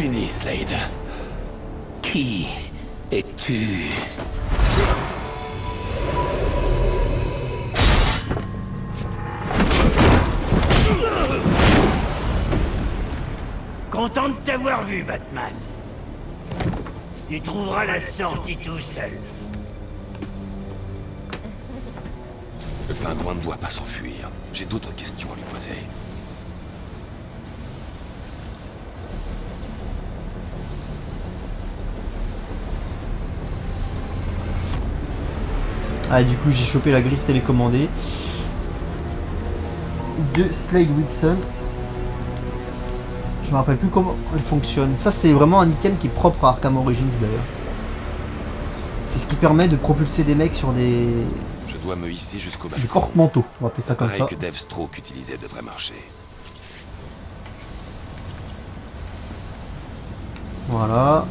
fini, Slade. Qui es-tu? Content de t'avoir vu, Batman. Tu trouveras la sortie tout seul. Le pingouin ne doit pas s'enfuir. J'ai d'autres questions à lui poser. Ah, du coup, j'ai chopé la griffe télécommandée de Slade Wilson. Je me rappelle plus comment elle fonctionne. Ça, c'est vraiment un item qui est propre à Arkham Origins d'ailleurs. C'est ce qui permet de propulser des mecs sur des Je dois me hisser jusqu'au balcon. porte-manteaux. On va appeler ça comme ça. L'appareil que Deathstroke utilisait devrait marcher. Voilà.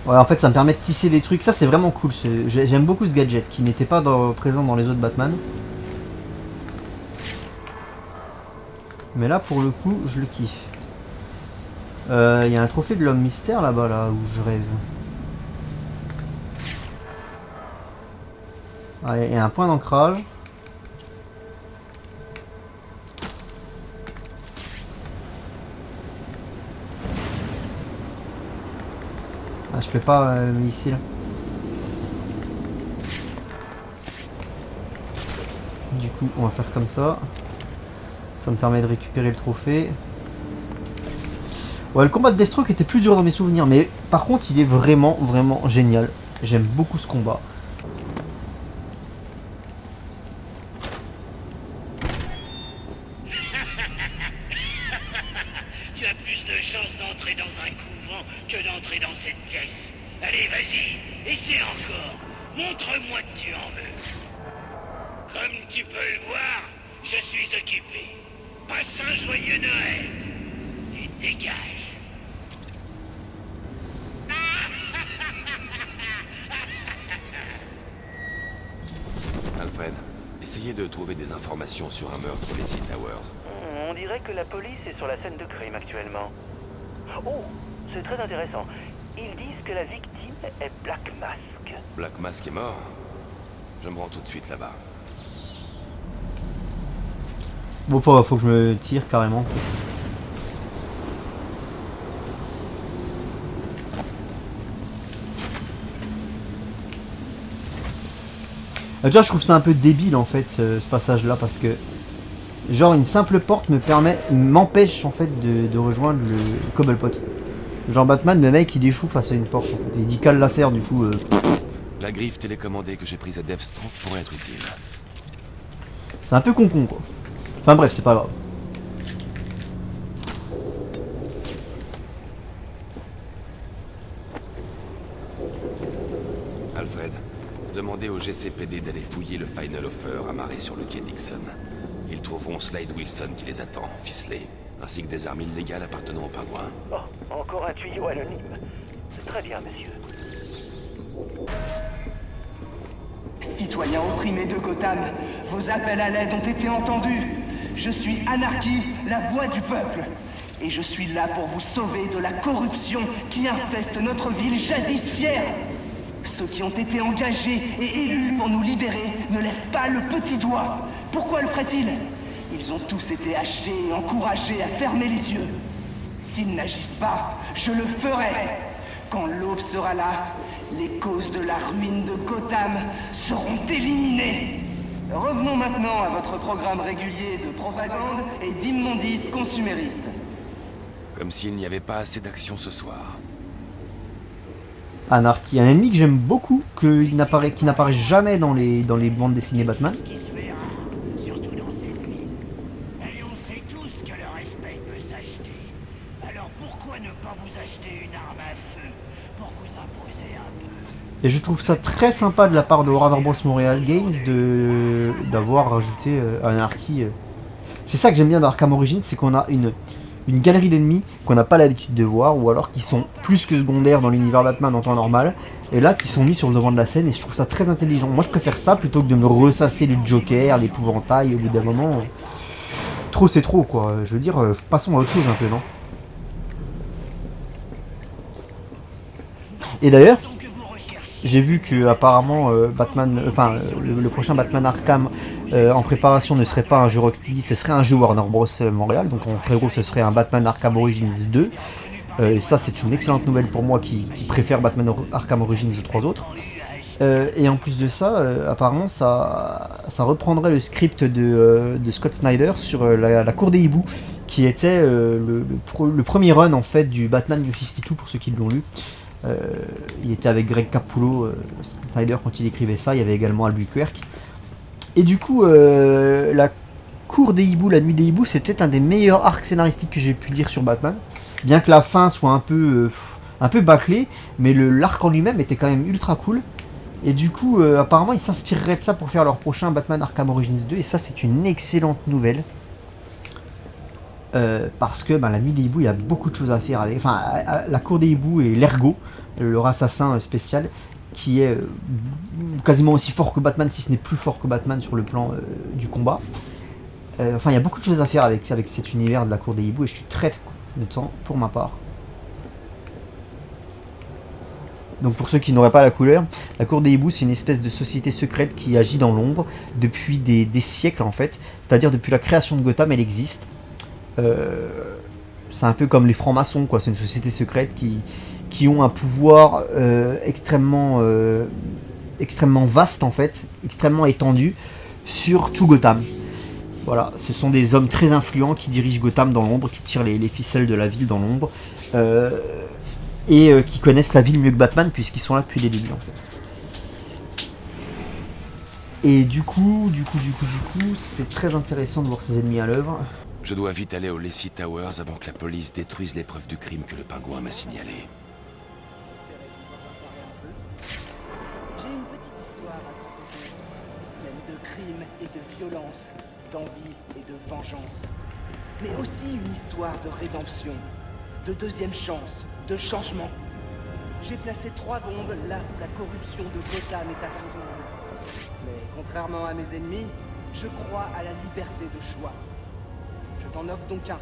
Ouais, en fait, ça me permet de tisser des trucs. Ça, c'est vraiment cool. J'aime beaucoup ce gadget qui n'était pas présent dans les autres Batman. Mais là, pour le coup, je le kiffe. Il y a un trophée de l'homme mystère là-bas, là, où je rêve. Ah, il y a un point d'ancrage. Ah, je peux pas ici là. Du coup, on va faire comme ça. Ça me permet de récupérer le trophée. Ouais, le combat de Deathstroke était plus dur dans mes souvenirs, mais par contre, il est vraiment, vraiment génial. J'aime beaucoup ce combat. Tu as plus de chances d'entrer dans un couvent que d'entrer dans cette pièce. Allez, vas-y, essaie encore. Montre-moi que tu en veux. Comme tu peux le voir, je suis occupé. Passe un joyeux Noël. Et dégage. Alfred, essayez de trouver des informations sur un meurtre au Leslie Towers. On dirait que la police est sur la scène de crime actuellement. Oh, c'est très intéressant. Ils disent que la victime est Black Mask. Black Mask est mort. Je me rends tout de suite là-bas. Bon, faut que je me tire carrément. Tu vois, je trouve ça un peu débile en fait, ce passage-là, parce que genre une simple porte m'empêche en fait de rejoindre le Cobblepot. Genre Batman, le mec il échoue face à une porte en fait. Il dit qu'à l'affaire du coup. La griffe télécommandée que j'ai prise à Deathstroke pourrait être utile. C'est un peu con quoi. Enfin bref, c'est pas grave. Alfred, demandez au GCPD d'aller fouiller le Final Offer amarré sur le quai Dixon. Ils trouveront Slade Wilson qui les attend, ficelé, ainsi que des armes illégales appartenant au pingouin. Oh, encore un tuyau anonyme. C'est très bien, monsieur. Citoyens opprimés de Gotham, vos appels à l'aide ont été entendus. Je suis Anarchy, la voix du peuple. Et je suis là pour vous sauver de la corruption qui infeste notre ville jadis fière. Ceux qui ont été engagés et élus pour nous libérer ne lèvent pas le petit doigt. Pourquoi le feraient-ils? Ils ont tous été achetés et encouragés à fermer les yeux. S'ils n'agissent pas, je le ferai. Quand l'aube sera là, les causes de la ruine de Gotham seront éliminées. Revenons maintenant à votre programme régulier de propagande et d'immondices consuméristes. Comme s'il n'y avait pas assez d'action ce soir. Anarchy, un ennemi que j'aime beaucoup, qui n'apparaît jamais dans les bandes dessinées Batman. Qui se verra, surtout dans cette ville. Et on sait tous que le respect peut s'acheter. Alors pourquoi ne pas vous acheter une arme à feu pour vous imposer un peu? Et je trouve ça très sympa de la part de Warner Bros Montreal Games d'avoir rajouté Anarchy. C'est ça que j'aime bien dans Arkham Origins, c'est qu'on a une galerie d'ennemis qu'on n'a pas l'habitude de voir, ou alors qui sont plus que secondaires dans l'univers Batman en temps normal, et là qui sont mis sur le devant de la scène, et je trouve ça très intelligent. Moi je préfère ça plutôt que de me ressasser le Joker, l'épouvantail au bout d'un moment. c'est trop, quoi. Je veux dire, passons à autre chose un peu, non? Et d'ailleurs, j'ai vu que apparemment Batman, enfin le prochain Batman Arkham en préparation ne serait pas un jeu Rocksteady, ce serait un jeu Warner Bros Montréal. Donc en très gros, ce serait un Batman Arkham Origins 2. Et ça, c'est une excellente nouvelle pour moi qui préfère Batman Arkham Origins aux 3 autres. Et en plus de ça, apparemment, ça reprendrait le script de Scott Snyder sur la Cour des Hiboux, qui était le premier run en fait du Batman New 52 pour ceux qui l'ont lu. Il était avec Greg Capullo, Snyder, quand il écrivait ça. Il y avait également Albuquerque. Et du coup, la Cour des Hiboux, la Nuit des Hiboux, c'était un des meilleurs arcs scénaristiques que j'ai pu lire sur Batman. Bien que la fin soit un peu bâclée, mais l'arc en lui-même était quand même ultra cool. Et du coup, apparemment, ils s'inspireraient de ça pour faire leur prochain Batman Arkham Origins 2. Et ça, c'est une excellente nouvelle. Parce que la Nuit des Hiboux, il y a beaucoup de choses à faire avec. Enfin, la Cour des Hiboux et l'Ergo, leur assassin spécial, qui est quasiment aussi fort que Batman, si ce n'est plus fort que Batman sur le plan du combat. Enfin, il y a beaucoup de choses à faire avec cet univers de la Cour des Hiboux, et je suis très content pour ma part. Donc pour ceux qui n'auraient pas la couleur, la Cour des Hiboux, c'est une espèce de société secrète qui agit dans l'ombre depuis des siècles en fait. C'est-à-dire depuis la création de Gotham, elle existe. C'est un peu comme les francs-maçons, quoi. C'est une société secrète qui ont un pouvoir extrêmement vaste en fait, extrêmement étendu sur tout Gotham. Voilà, ce sont des hommes très influents qui dirigent Gotham dans l'ombre, qui tirent les ficelles de la ville dans l'ombre, et qui connaissent la ville mieux que Batman puisqu'ils sont là depuis les débuts en fait. Et du coup, c'est très intéressant de voir ces ennemis à l'œuvre. Je dois vite aller au Lacey Towers avant que la police détruise les preuves du crime que le pingouin m'a signalé. J'ai une petite histoire à te raconter, pleine de crimes et de violence, d'envie et de vengeance. Mais aussi une histoire de rédemption, de deuxième chance, de changement. J'ai placé 3 bombes là où la corruption de Gotham est à son comble. Mais contrairement à mes ennemis, je crois à la liberté de choix. Je t'en offre donc un.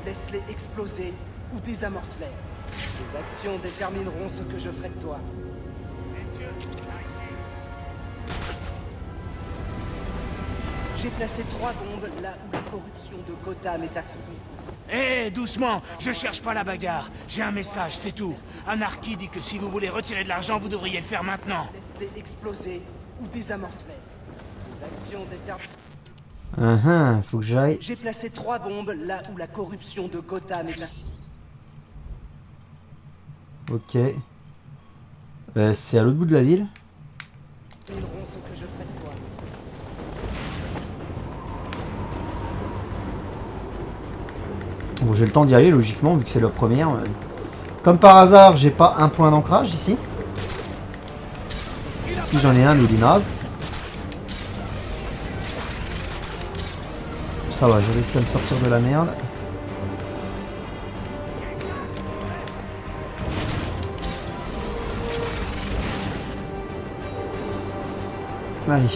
Laisse-les exploser ou désamorce-les. Tes actions détermineront ce que je ferai de toi. J'ai placé 3 bombes là où la corruption de Gotham est à son comble. Hé, doucement, je cherche pas la bagarre. J'ai un message, c'est tout. Anarchy dit que si vous voulez retirer de l'argent, vous devriez le faire maintenant. Laisse-les exploser ou désamorce-les. Tes actions détermineront... Faut que j'aille. J'ai placé 3 bombes là où la corruption de Gotham est à... Ok. C'est à l'autre bout de la ville. Détermineront ce que je ferai de toi. Bon, j'ai le temps d'y aller logiquement vu que c'est leur première. Comme par hasard, j'ai pas un point d'ancrage ici. Si j'en ai un, mais il est naze. Ça va, j'ai réussi à me sortir de la merde. Allez.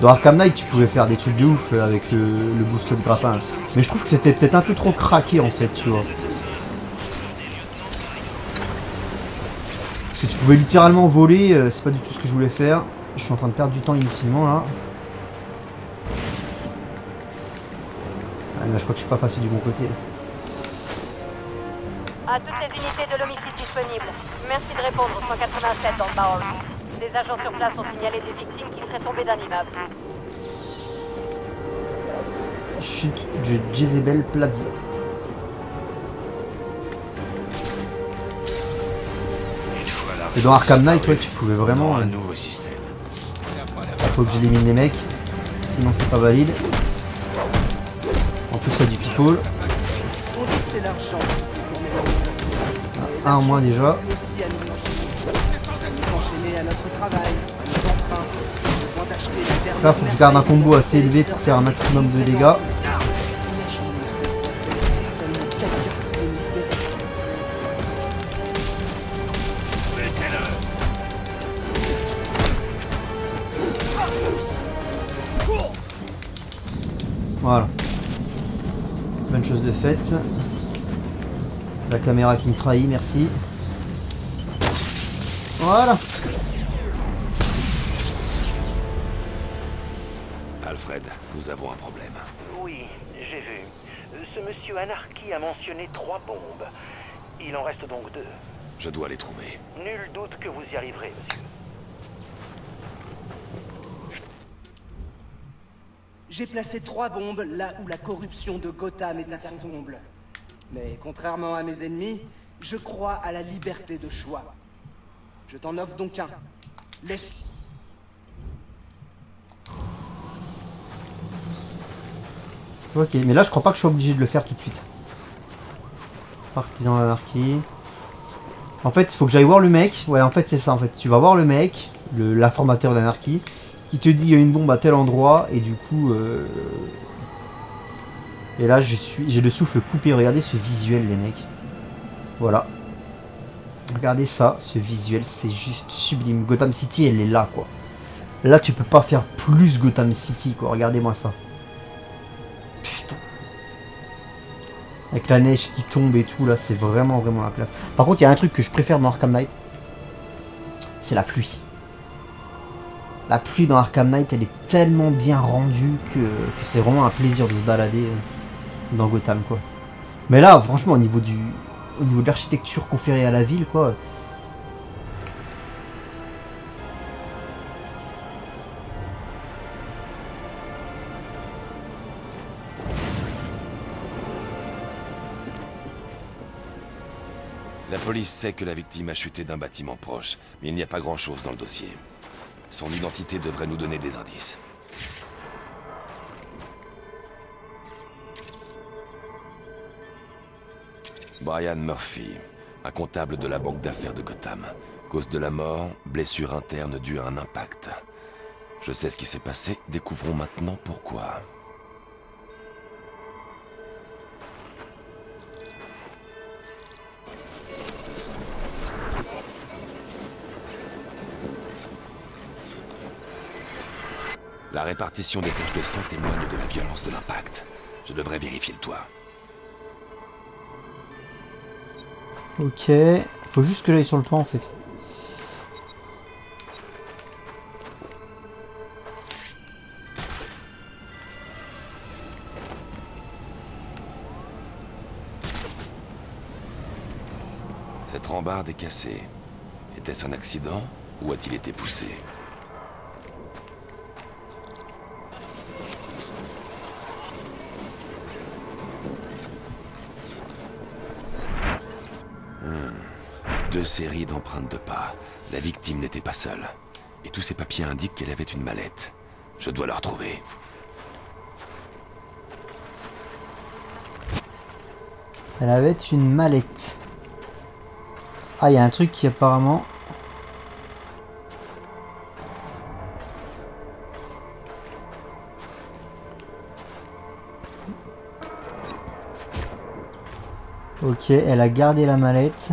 Dans Arkham Knight, tu pouvais faire des trucs de ouf avec le boost de grappin. Mais je trouve que c'était peut-être un peu trop craqué en fait, tu vois. Parce que tu pouvais littéralement voler, c'est pas du tout ce que je voulais faire. Je suis en train de perdre du temps inutilement là. Ah, là je crois que je suis pas passé du bon côté. À toutes les unités de l'homicide disponibles, merci de répondre au 187 dans Bowles. Des agents sur place ont signalé des victimes qui seraient tombées d'un immeuble. Chute de Jezebel Plaza. Et dans Arkham Knight, toi, tu pouvais vraiment... Un nouveau système. Faut que j'élimine les mecs, sinon c'est pas valide. En plus, il y a du people. On dit que c'est l'argent qui tourne Un en moins déjà. aussi à nous enchaîner à notre travail, à nos emprunts, besoin d'acheter les dernières Là, faut que je garde un combo assez élevé pour faire un maximum de dégâts. Imaginez ce que c'est seulement quelqu'un Voilà. Bonne chose de faite. La caméra qui me trahit, merci. Voilà. Alfred, nous avons un problème. Oui, j'ai vu. Ce monsieur Anarchy a mentionné 3 bombes. Il en reste donc 2. Je dois les trouver. Nul doute que vous y arriverez, monsieur. J'ai placé 3 bombes là où la corruption de Gotham est à son comble. Mais contrairement à mes ennemis, je crois à la liberté de choix. Je t'en offre donc un. Laisse... Ok, mais là je crois pas que je suis obligé de le faire tout de suite. Partisan d'Anarchy. En fait, il faut que j'aille voir le mec. Ouais, en fait c'est ça en fait. Tu vas voir le mec, l'informateur d'Anarchy, qui te dit il y a une bombe à tel endroit et du coup... Et là j'ai le souffle coupé. Regardez ce visuel les mecs. Voilà. Regardez ça, ce visuel, c'est juste sublime. Gotham City, elle est là quoi. Là tu peux pas faire plus Gotham City quoi. Regardez-moi ça. Putain. Avec la neige qui tombe et tout là, c'est vraiment la classe. Par contre, il y a un truc que je préfère dans Arkham Knight. C'est la pluie. La pluie dans Arkham Knight, elle est tellement bien rendue que c'est vraiment un plaisir de se balader dans Gotham, quoi. Mais là, franchement, au niveau de l'architecture conférée à la ville, quoi. La police sait que la victime a chuté d'un bâtiment proche, mais il n'y a pas grand-chose dans le dossier. Son identité devrait nous donner des indices. Brian Murphy, un comptable de la banque d'affaires de Gotham. Cause de la mort, blessure interne due à un impact. Je sais ce qui s'est passé, découvrons maintenant pourquoi. La répartition des taches de sang témoigne de la violence de l'impact. Je devrais vérifier le toit. Ok, faut juste que j'aille sur le toit en fait. Cette rambarde est cassée. Était-ce un accident ou a-t-il été poussé? Deux séries d'empreintes de pas. La victime n'était pas seule. Et tous ces papiers indiquent qu'elle avait une mallette. Je dois la retrouver. Elle avait une mallette. Ah, il y a un truc qui apparemment... Ok, elle a gardé la mallette.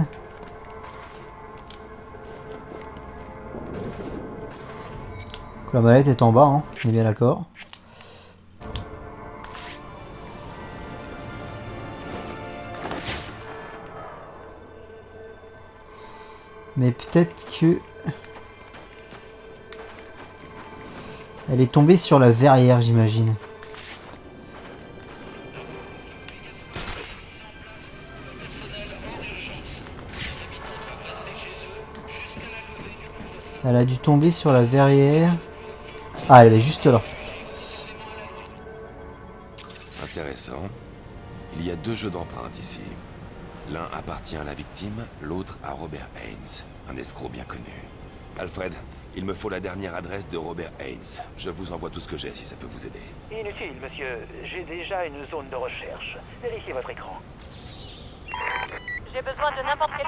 La mallette est en bas, hein, on est bien d'accord. Mais peut-être que... Elle est tombée sur la verrière, j'imagine. Elle a dû tomber sur la verrière. Ah, elle est juste là. Intéressant. Il y a deux jeux d'empreintes ici. L'un appartient à la victime, l'autre à Robert Haynes, un escroc bien connu. Alfred, il me faut la dernière adresse de Robert Haynes. Je vous envoie tout ce que j'ai si ça peut vous aider. Inutile, monsieur. J'ai déjà une zone de recherche. Vérifiez votre écran. J'ai besoin de n'importe quel...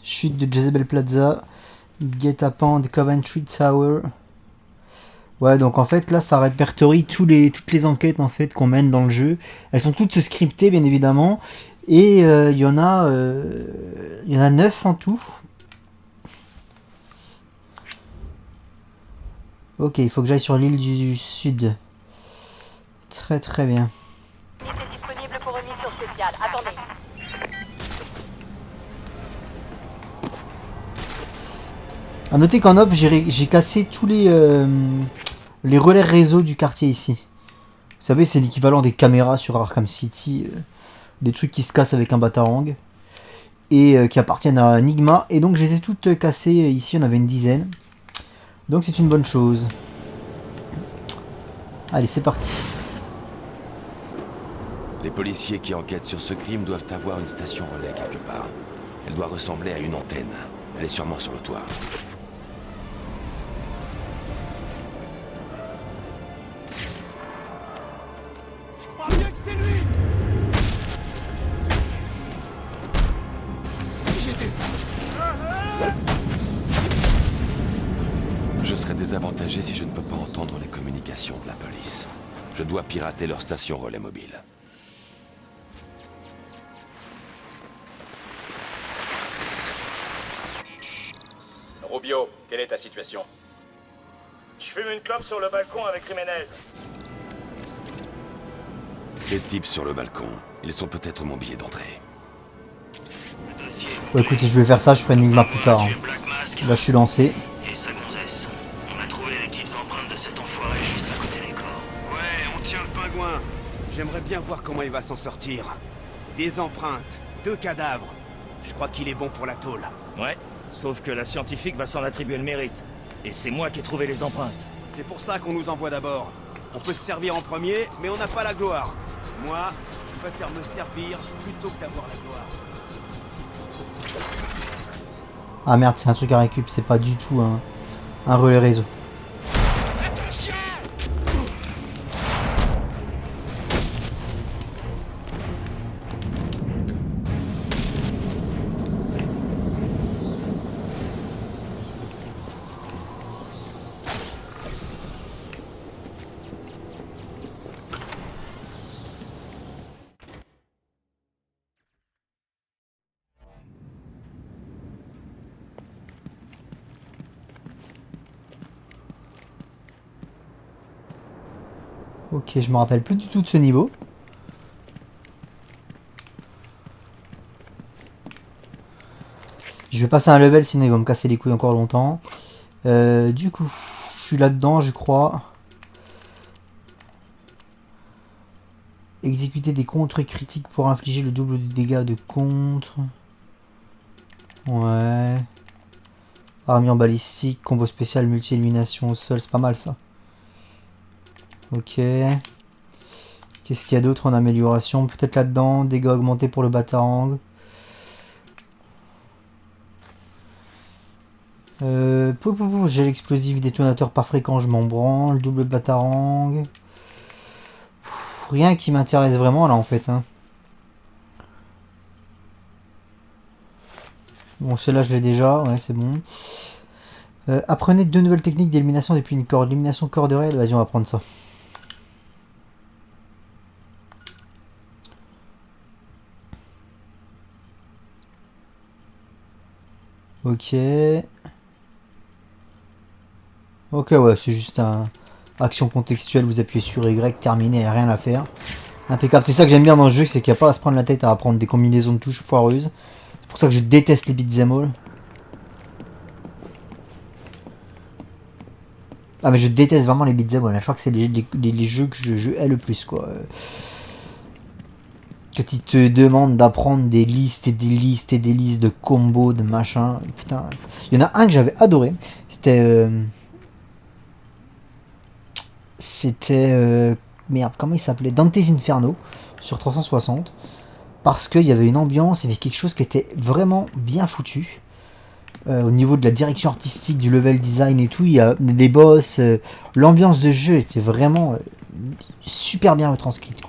Chute de Jezebel Plaza. Guet-apens de Coventry Tower. Ouais, donc en fait là ça répertorie toutes les enquêtes en fait qu'on mène dans le jeu. Elles sont toutes scriptées bien évidemment. Et il y en a 9 en tout. Ok, il faut que j'aille sur l'île du Sud. Très très bien. C'est disponible pour une mission spéciale. Attendez. A noter qu'en off, j'ai cassé tous les relais réseau du quartier ici. Vous savez, c'est l'équivalent des caméras sur Arkham City. Des trucs qui se cassent avec un batarang. Et qui appartiennent à Enigma. Et donc je les ai toutes cassées. Ici, on avait une dizaine. Donc c'est une bonne chose. Allez, c'est parti. Les policiers qui enquêtent sur ce crime doivent avoir une station relais quelque part. Elle doit ressembler à une antenne. Elle est sûrement sur le toit. Je serai désavantagé si je ne peux pas entendre les communications de la police. Je dois pirater leur station relais mobile. Rubio, quelle est ta situation? Je fume une clope sur le balcon avec Jiménez. Les types sur le balcon, ils sont peut-être mon billet d'entrée. Bon, écoutez, je vais faire ça, je ferai Enigma plus tard. Hein. Là, je suis lancé. Et sa gonzesse. On a trouvé les petites empreintes de cet enfoiré juste à côté des corps. Ouais, on tient le pingouin. J'aimerais bien voir comment il va s'en sortir. Des empreintes, 2 cadavres. Je crois qu'il est bon pour la tôle. Ouais, sauf que la scientifique va s'en attribuer le mérite. Et c'est moi qui ai trouvé les empreintes. C'est pour ça qu'on nous envoie d'abord. On peut se servir en premier, mais on n'a pas la gloire. Moi, je préfère me servir plutôt que d'avoir la gloire. Ah merde, c'est un truc à récup, c'est pas du tout un relais réseau. Ok, je me rappelle plus du tout de ce niveau. Je vais passer un level, sinon il va me casser les couilles encore longtemps. Du coup, je suis là-dedans, je crois. Exécuter des contres critiques pour infliger le double de dégâts de contre. Ouais. Armure balistique, combo spécial, multi-élimination au sol, c'est pas mal ça. Ok. Qu'est-ce qu'il y a d'autre en amélioration? Peut-être là-dedans, dégâts augmentés pour le batarang. Gel explosif, détonateur par fréquent, je m'en branle. Double batarang. Rien qui m'intéresse vraiment là en fait. Hein. Bon, celle-là je l'ai déjà, ouais c'est bon. Apprenez 2 nouvelles techniques d'élimination depuis une corde. Élimination corde raid, vas-y on va prendre ça. Ok. Ok ouais, c'est juste un... Action contextuelle, vous appuyez sur Y, terminé, rien à faire. Impeccable, c'est ça que j'aime bien dans le jeu, c'est qu'il n'y a pas à se prendre la tête à apprendre des combinaisons de touches foireuses. C'est pour ça que je déteste les beat'em all. Ah mais je déteste vraiment les beat'em all, je crois que c'est les jeux que je hais le plus quoi. Que tu te demandes d'apprendre des listes et des listes et des listes de combos, de machin. Putain, il y en a un que j'avais adoré, c'était... merde, comment il s'appelait? Dante's Inferno sur 360. Parce qu'il y avait une ambiance, il y avait quelque chose qui était vraiment bien foutu. Au niveau de la direction artistique, du level design et tout, il y a des boss. L'ambiance de jeu était vraiment super bien retranscrite.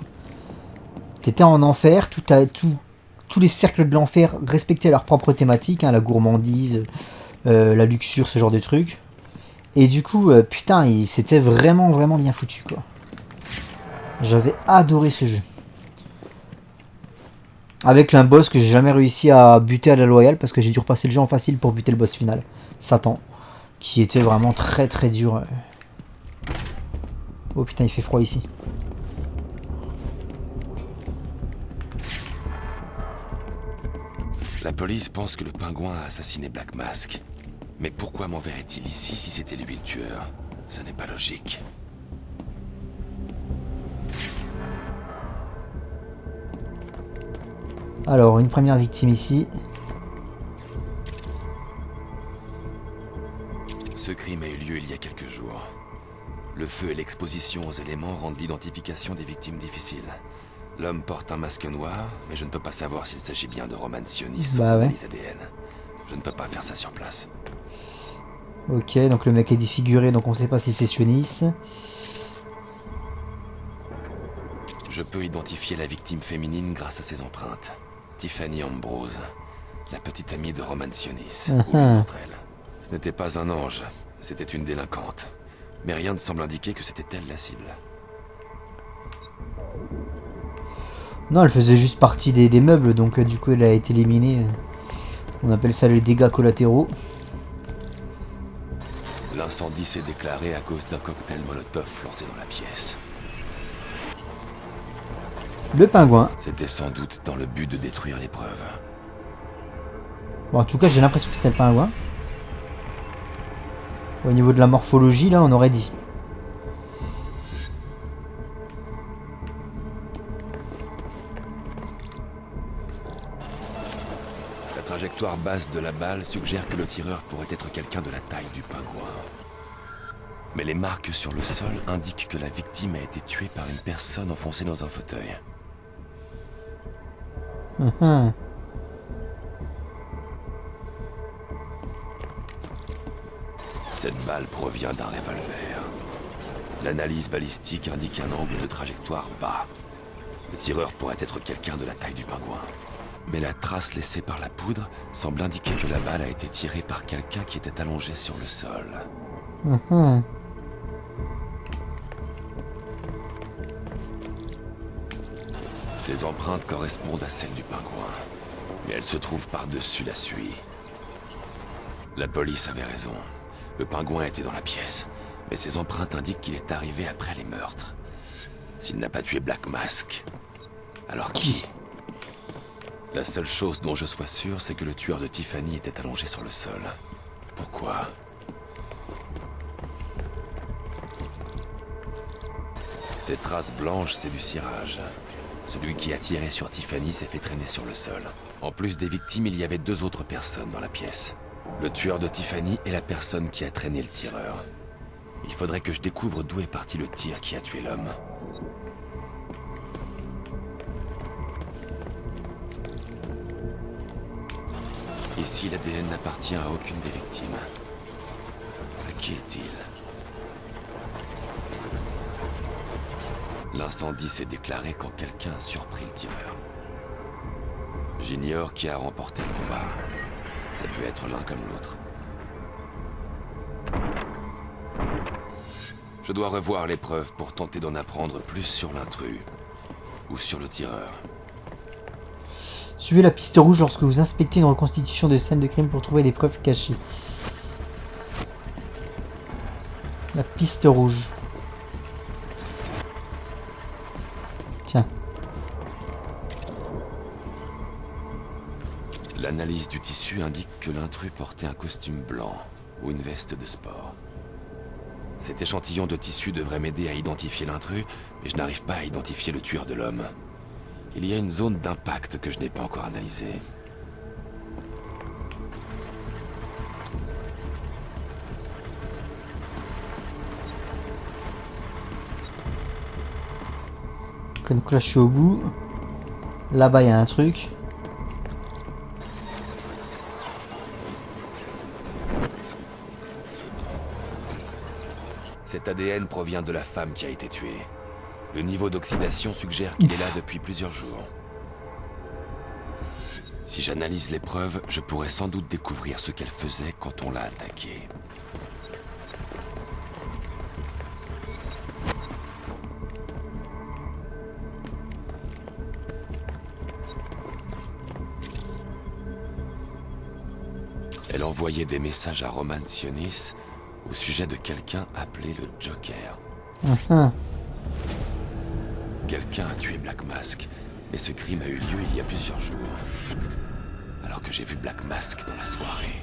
T'étais en enfer, tous les cercles de l'enfer respectaient leur propre thématique, hein, la gourmandise, la luxure, ce genre de trucs. Et du coup, putain, c'était vraiment, vraiment bien foutu, quoi. J'avais adoré ce jeu. Avec un boss que j'ai jamais réussi à buter à la loyale, parce que j'ai dû repasser le jeu en facile pour buter le boss final. Satan. Qui était vraiment très, très dur. Oh putain, il fait froid ici. La police pense que le pingouin a assassiné Black Mask. Mais pourquoi m'enverrait-il ici si c'était lui le tueur? Ça n'est pas logique. Alors, une première victime ici. Ce crime a eu lieu il y a quelques jours. Le feu et l'exposition aux éléments rendent l'identification des victimes difficile. L'homme porte un masque noir, mais je ne peux pas savoir s'il s'agit bien de Roman Sionis sans analyse ADN. Je ne peux pas faire ça sur place. Ok, donc le mec est défiguré, donc on sait pas si c'est Sionis. Je peux identifier la victime féminine grâce à ses empreintes. Tiffany Ambrose, la petite amie de Roman Sionis, ou l'une d'entre elles. Ce n'était pas un ange, c'était une délinquante. Mais rien ne semble indiquer que c'était elle la cible. Non, elle faisait juste partie des meubles, donc du coup elle a été éliminée. On appelle ça les dégâts collatéraux. L'incendie s'est déclaré à cause d'un cocktail Molotov lancé dans la pièce. Le pingouin. C'était sans doute dans le but de détruire les preuves. Bon, en tout cas, j'ai l'impression que c'était le pingouin. Au niveau de la morphologie, là, on aurait dit. La trajectoire basse de la balle suggère que le tireur pourrait être quelqu'un de la taille du pingouin. Mais les marques sur le sol indiquent que la victime a été tuée par une personne enfoncée dans un fauteuil. Cette balle provient d'un revolver. L'analyse balistique indique un angle de trajectoire bas. Le tireur pourrait être quelqu'un de la taille du pingouin. Mais la trace laissée par la poudre semble indiquer que la balle a été tirée par quelqu'un qui était allongé sur le sol. Ces empreintes correspondent à celles du pingouin, mais elles se trouvent par-dessus la suie. La police avait raison. Le pingouin était dans la pièce, mais ses empreintes indiquent qu'il est arrivé après les meurtres. S'il n'a pas tué Black Mask, alors qui? La seule chose dont je sois sûr, c'est que le tueur de Tiffany était allongé sur le sol. Pourquoi? Ces traces blanches, c'est du cirage. Celui qui a tiré sur Tiffany s'est fait traîner sur le sol. En plus des victimes, il y avait 2 autres personnes dans la pièce. Le tueur de Tiffany et la personne qui a traîné le tireur. Il faudrait que je découvre d'où est parti le tir qui a tué l'homme. Ici, l'ADN n'appartient à aucune des victimes. À qui est-il? L'incendie s'est déclaré quand quelqu'un a surpris le tireur. J'ignore qui a remporté le combat. Ça peut être l'un comme l'autre. Je dois revoir les preuves pour tenter d'en apprendre plus sur l'intrus. Ou sur le tireur. Suivez la piste rouge lorsque vous inspectez une reconstitution de scène de crime pour trouver des preuves cachées. La piste rouge. Tiens. L'analyse du tissu indique que l'intrus portait un costume blanc ou une veste de sport. Cet échantillon de tissu devrait m'aider à identifier l'intrus, mais je n'arrive pas à identifier le tueur de l'homme. Il y a une zone d'impact que je n'ai pas encore analysée. Donc là je suis au bout. Là-bas il y a un truc. Cet ADN provient de la femme qui a été tuée. Le niveau d'oxydation suggère qu'il est là depuis plusieurs jours. Si j'analyse les preuves, je pourrais sans doute découvrir ce qu'elle faisait quand on l'a attaquée. Elle envoyait des messages à Roman Sionis au sujet de quelqu'un appelé le Joker. Quelqu'un a tué Black Mask, mais ce crime a eu lieu il y a plusieurs jours. alors que j'ai vu Black Mask dans la soirée.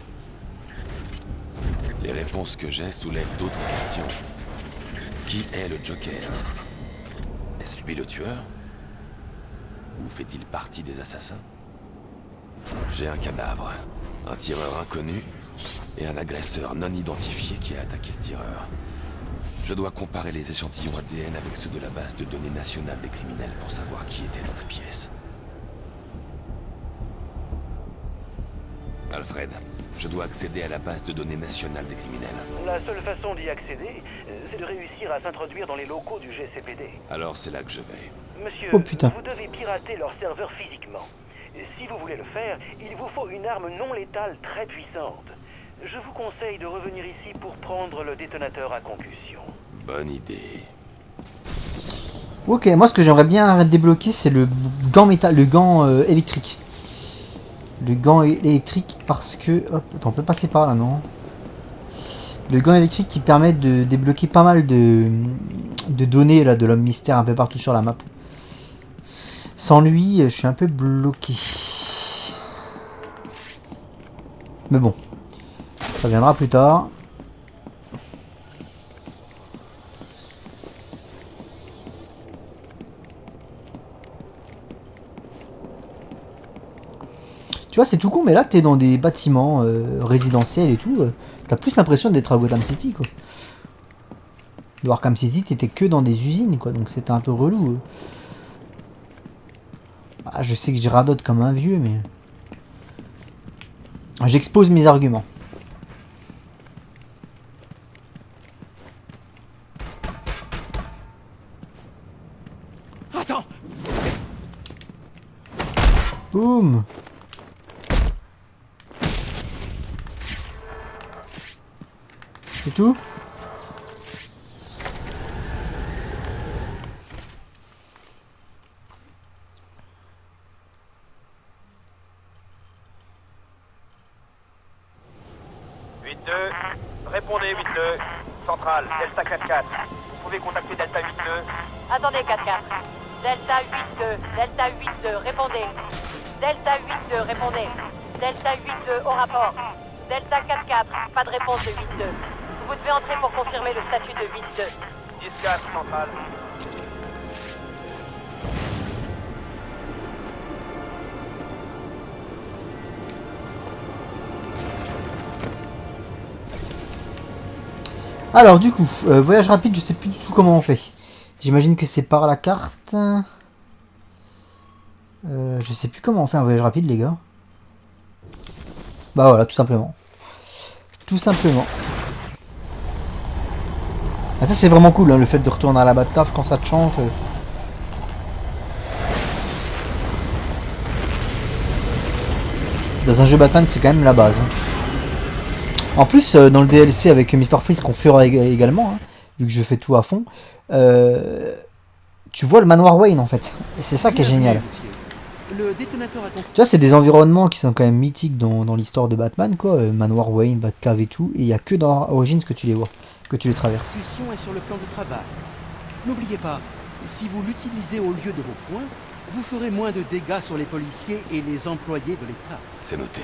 Les réponses que j'ai soulèvent d'autres questions. Qui est le Joker? Est-ce lui le tueur? Ou fait-il partie des assassins? J'ai un cadavre, un tireur inconnu et un agresseur non identifié qui a attaqué le tireur. Je dois comparer les échantillons ADN avec ceux de la base de données nationale des criminels pour savoir qui était dans la pièce. Alfred, je dois accéder à la base de données nationale des criminels. La seule façon d'y accéder, c'est de réussir à s'introduire dans les locaux du GCPD. Alors c'est là que je vais. Monsieur, Oh putain. vous devez pirater leur serveur physiquement. Et si vous voulez le faire, il vous faut une arme non létale très puissante. Je vous conseille de revenir ici pour prendre le détonateur à concussion. Bonne idée. Ok, moi ce que j'aimerais bien débloquer, c'est le gant métal, le gant électrique. Le gant électrique parce que... Hop, attends, on peut passer par là, non? Le gant électrique qui permet de débloquer pas mal de données là, de l'homme mystère un peu partout sur la map. Sans lui, je suis un peu bloqué. Mais bon, ça viendra plus tard. Tu vois, c'est tout con, mais là, t'es dans des bâtiments résidentiels et tout. T'as plus l'impression d'être à Gotham City, quoi. Dans Arkham City, t'étais que dans des usines, quoi. Donc c'était un peu relou. Ah, je sais que je radote comme un vieux, mais... J'expose mes arguments. Attends! Boum! C'est tout? Répondez 8-2. Centrale, Delta 4-4. Vous pouvez contacter Delta 8-2. Attendez, 4-4. Delta 8-2, Delta 8-2, répondez. Delta 8-2, répondez. Delta 8-2, au rapport. Delta 4-4, pas de réponse de 8-2. Vous devez entrer pour confirmer le statut de 8-2. 10-4, centrale. Alors du coup, voyage rapide, je sais plus du tout comment on fait. J'imagine que c'est par la carte. Je sais plus comment on fait un voyage rapide, les gars. Bah voilà, tout simplement. Tout simplement. Ah, ça c'est vraiment cool, hein, le fait de retourner à la Batcave quand ça te chante. Dans un jeu Batman, c'est quand même la base. Hein. En plus, dans le DLC avec Mr. Freeze qu'on fera également, hein, vu que je fais tout à fond, tu vois le manoir Wayne en fait. Et c'est ça qui est génial. Le détonateur a Tu vois, c'est des environnements qui sont quand même mythiques dans l'histoire de Batman, quoi. Manoir Wayne, Batcave et tout. Et il n'y a que dans Origins que tu les vois, que tu les traverses. L'exécution est sur le plan du travail. N'oubliez pas, si vous l'utilisez au lieu de vos points, vous ferez moins de dégâts sur les policiers et les employés de l'État. C'est noté.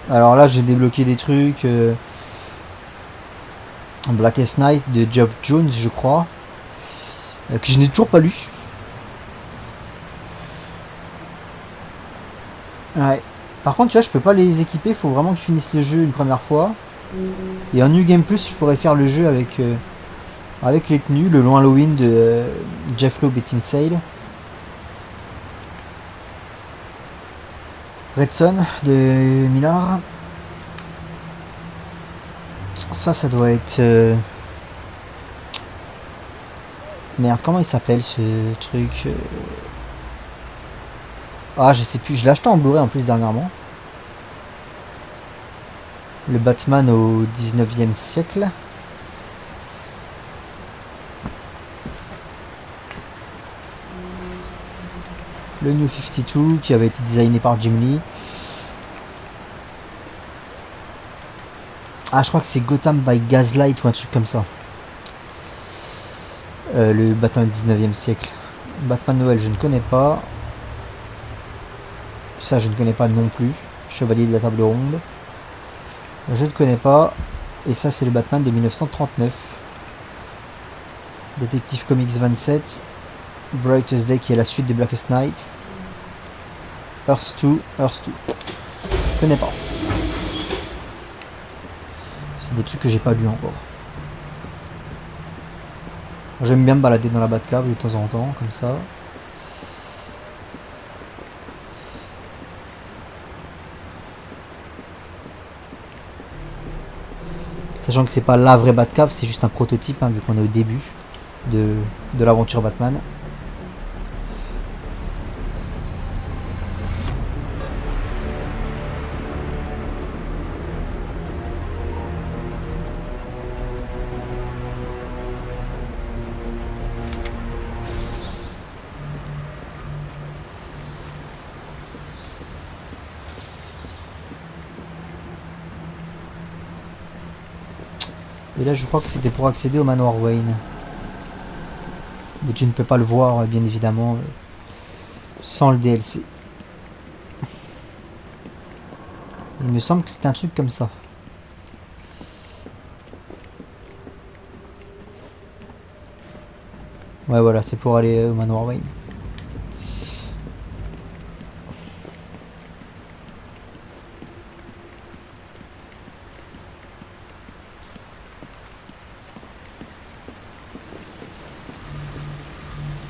Alors là, j'ai débloqué des trucs. Blackest Night de Geoff Jones, je crois. Que je n'ai toujours pas lu. Ouais. Par contre, tu vois, je peux pas les équiper. Il faut vraiment que je finisse le jeu une première fois. Et en New Game Plus, je pourrais faire le jeu avec les tenues. Le long Halloween de Jeff Loeb et Tim Sale. Red Son de Millard. Ça doit être... Merde, comment il s'appelle ce truc Ah, je sais plus, je l'ai acheté en Blu-ray en plus dernièrement. Le Batman au 19e siècle. Le New 52 qui avait été designé par Jim Lee. Ah, je crois que c'est Gotham by Gaslight ou un truc comme ça. Le Batman du 19e siècle. Batman Noël, je ne connais pas. Ça, je ne connais pas non plus. Chevalier de la Table Ronde. Je ne connais pas. Et ça, c'est le Batman de 1939. Detective Comics 27. Brightest Day, qui est la suite de Blackest Night. Earth 2. Earth 2. Je connais pas. C'est des trucs que j'ai pas lu encore. J'aime bien me balader dans la Batcave de temps en temps, comme ça. Sachant que c'est pas la vraie Batcave, c'est juste un prototype, hein, vu qu'on est au début de l'aventure Batman. Et là je crois que c'était pour accéder au manoir Wayne. Mais tu ne peux pas le voir bien évidemment sans le DLC. Il me semble que c'était un truc comme ça. Ouais voilà, c'est pour aller au manoir Wayne.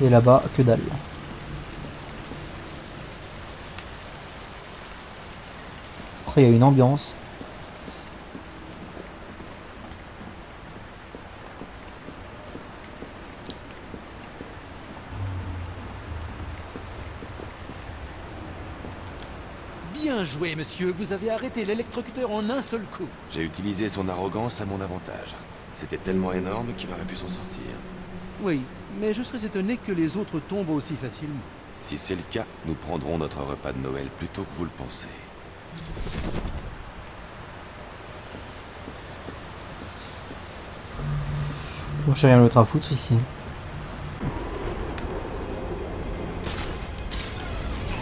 Et là-bas, que dalle. Après, il y a une ambiance. Bien joué, monsieur. Vous avez arrêté l'électrocuteur en un seul coup. J'ai utilisé son arrogance à mon avantage. C'était tellement énorme qu'il aurait pu s'en sortir. Oui, mais je serais étonné que les autres tombent aussi facilement. Si c'est le cas, nous prendrons notre repas de Noël plus tôt que vous le pensez. Bon, j'ai rien d'autre à foutre ici.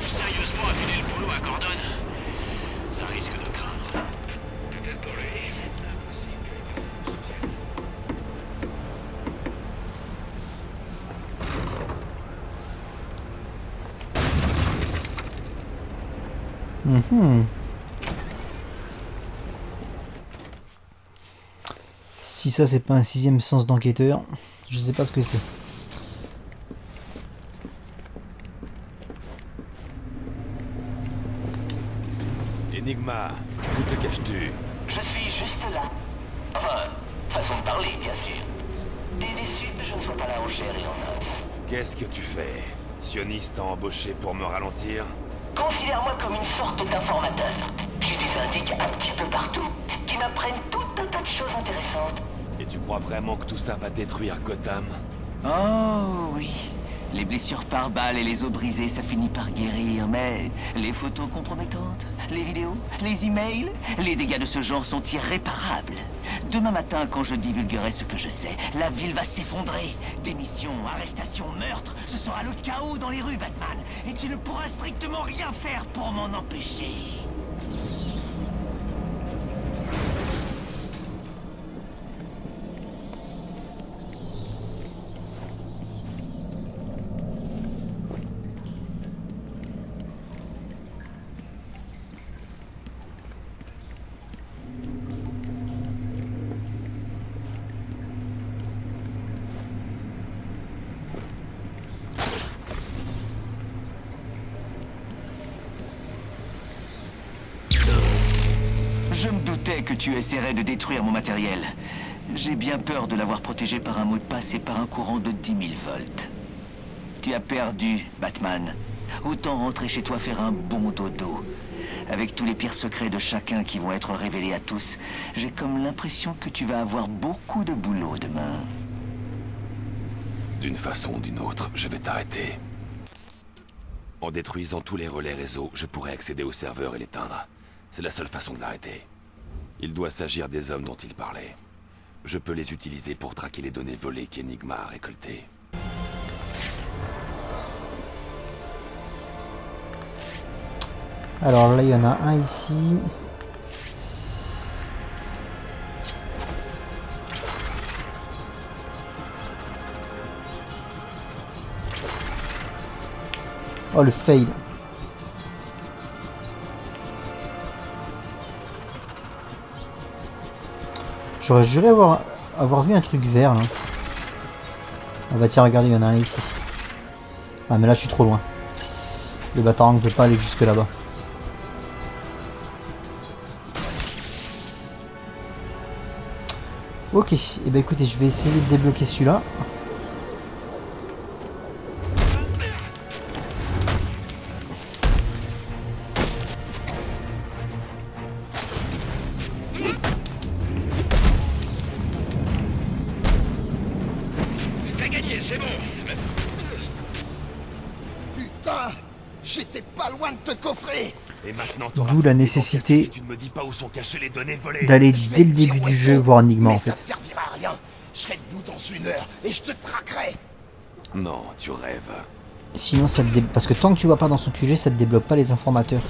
Sérieusement affiler le boulot à Gordon. Ça risque de craindre. Peut-être pour lui. Si ça c'est pas un 6ème sens d'enquêteur, je sais pas ce que c'est. Enigma, où te caches-tu? Je suis juste là. Enfin, façon de parler, bien sûr. T'es déçu que je ne sois pas là en chair et en os. Qu'est-ce que tu fais? Sioniste t'a embauché pour me ralentir? Considère-moi comme une sorte d'informateur. J'ai des indices un petit peu partout qui m'apprennent tout un tas de choses intéressantes. Et tu crois vraiment que tout ça va détruire Gotham? Oh oui. Les blessures par balles et les os brisés, ça finit par guérir, mais les photos compromettantes, les vidéos, les emails, les dégâts de ce genre sont irréparables. Demain matin, quand je divulguerai ce que je sais, la ville va s'effondrer. Démission, arrestation, meurtre, ce sera le chaos dans les rues, Batman. Et tu ne pourras strictement rien faire pour m'en empêcher. Je me doutais que tu essaierais de détruire mon matériel. J'ai bien peur de l'avoir protégé par un mot de passe et par un courant de 10 000 volts. Tu as perdu, Batman. Autant rentrer chez toi faire un bon dodo. Avec tous les pires secrets de chacun qui vont être révélés à tous, j'ai comme l'impression que tu vas avoir beaucoup de boulot demain. D'une façon ou d'une autre, je vais t'arrêter. En détruisant tous les relais réseau, je pourrais accéder au serveur et l'éteindre. C'est la seule façon de l'arrêter. Il doit s'agir des hommes dont il parlait. Je peux les utiliser pour traquer les données volées qu'Enigma a récoltées. Alors là, il y en a un ici. Oh, le fail. J'aurais juré avoir vu un truc vert là. Ah bah tiens, regardez, il y en a un ici. Ah mais là je suis trop loin. Le bâtard ne peut pas aller jusque là-bas. Ok, et bah écoutez, je vais essayer de débloquer celui-là. T'as gagné, c'est bon. Putain, j'étais pas loin de te coffrer. Et maintenant, D'où la nécessité si tu ne me dis pas où sont cachées les données volées. d'aller dès le début du jeu voir Enigma en Ça fait. te servira à rien. Je serai debout dans 1 heure et je te traquerai. Non, tu rêves. Sinon ça te parce que tant que tu vas pas dans son QG, ça te débloque pas les informateurs.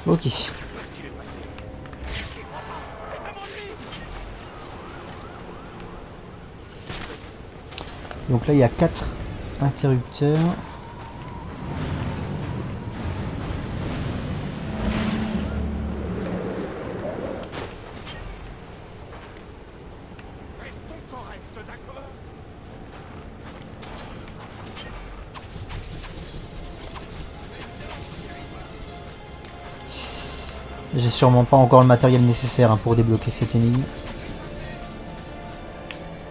Ok. Donc là il y a 4 interrupteurs. J'ai sûrement pas encore le matériel nécessaire pour débloquer cette énigme.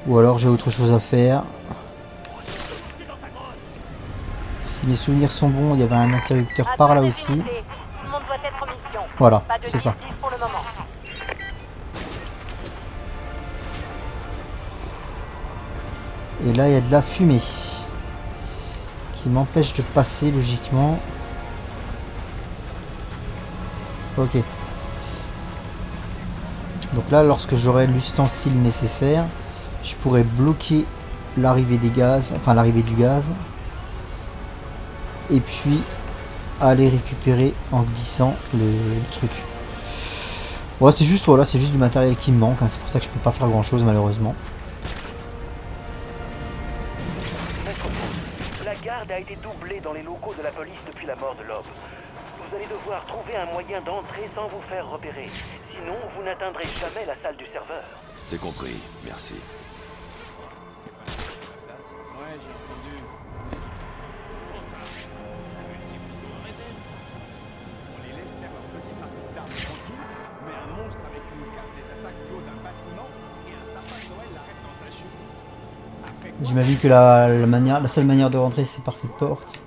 Ou alors j'ai autre chose à faire. Si mes souvenirs sont bons, il y avait un interrupteur par là aussi. Tout le monde doit être en mission. Voilà, Pas de c'est ça. difficile pour le moment. Et là il y a de la fumée qui m'empêche de passer logiquement. Ok. Donc là, lorsque j'aurai l'ustensile nécessaire, je pourrais bloquer l'arrivée des gaz, enfin l'arrivée du gaz, et puis aller récupérer en glissant le truc. Ouais, c'est juste voilà, c'est juste du matériel qui me manque, hein. C'est pour ça que je peux pas faire grand chose malheureusement. La garde a été doublée dans les locaux de la police depuis la mort de Loeb. Vous allez devoir trouver un moyen d'entrer sans vous faire repérer. Sinon, vous n'atteindrez jamais la salle du serveur. C'est compris, merci. Ouais, j'ai entendu. On les laisse faire leur petite partie d'armes tranquille, mais un monstre avec une carte les attaque du haut d'un bâtiment et un sapin de Noël l'arrête dans sa chute. J'imagine que la seule manière de rentrer c'est par cette porte.